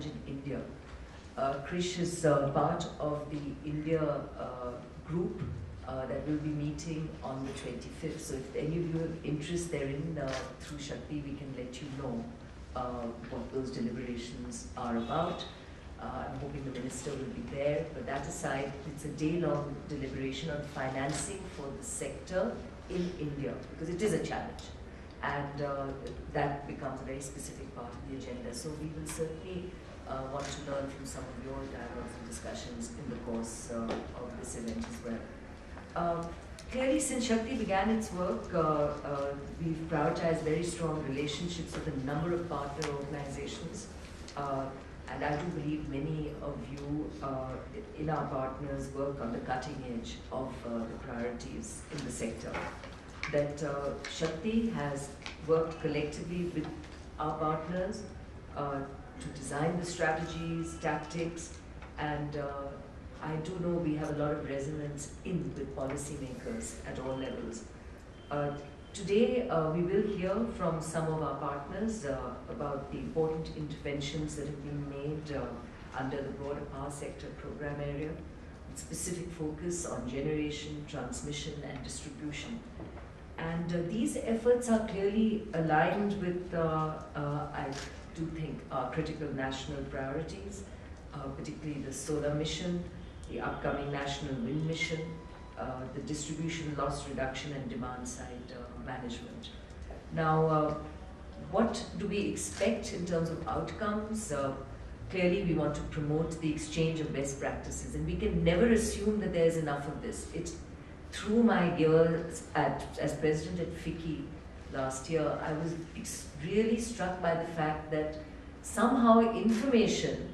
in India. Krish is part of the India group that will be meeting on the 25th. So if any of you have interest therein, through Shakti, we can let you know what those deliberations are about. I'm hoping the minister will be there, but that aside, it's a day-long deliberation on financing for the sector in India, because it is a challenge. And that becomes a very specific part of the agenda. So we will certainly want to learn from some of your dialogues and discussions in the course of this event as well. Clearly, since Shakti began its work, we've prioritized very strong relationships with a number of partner organizations. And I do believe many of you in our partners work on the cutting edge of the priorities in the sector. That Shakti has worked collectively with our partners to design the strategies, tactics, and I do know we have a lot of resonance with policymakers at all levels. Today, we will hear from some of our partners about the important interventions that have been made under the broader power sector program area, with specific focus on generation, transmission, and distribution. And these efforts are clearly aligned with, I do think, our critical national priorities, particularly the solar mission, the upcoming national wind mission, the distribution loss reduction and demand side management. Now, what do we expect in terms of outcomes? Clearly, we want to promote the exchange of best practices, and we can never assume that there's enough of this. Through my years as president at FICCI last year, I was really struck by the fact that somehow information,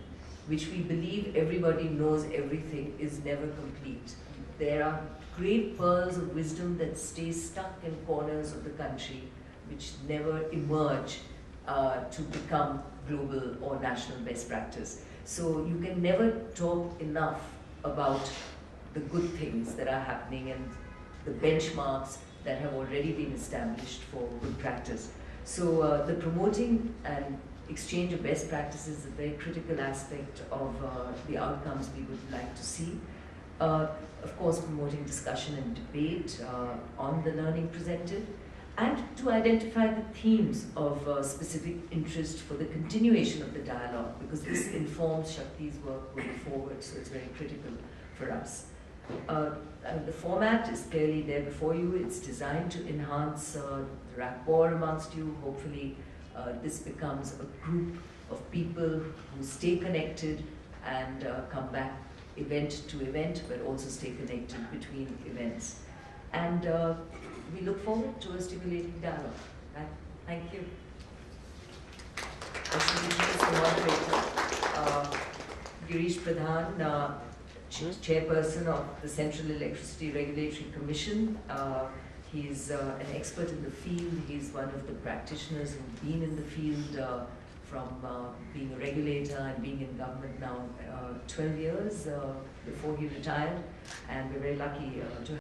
which we believe everybody knows everything, is never complete. There are great pearls of wisdom that stay stuck in corners of the country, which never emerge to become global or national best practice. So you can never talk enough about the good things that are happening and the benchmarks that have already been established for good practice. So the promoting and exchange of best practices is a very critical aspect of the outcomes we would like to see. Of course, promoting discussion and debate on the learning presented, and to identify the themes of specific interest for the continuation of the dialogue, because this informs Shakti's work going forward, so it's very critical for us. The format is clearly there before you. It's designed to enhance the rapport amongst you. Hopefully, this becomes a group of people who stay connected and come back event to event, but also stay connected between events. And we look forward to a stimulating dialogue. Thank you. Girish Pradhan, Chairperson of the Central Electricity Regulatory Commission. He's an expert in the field. He's one of the practitioners who've been in the field from being a regulator and being in government now 12 years before he retired. And we're very lucky to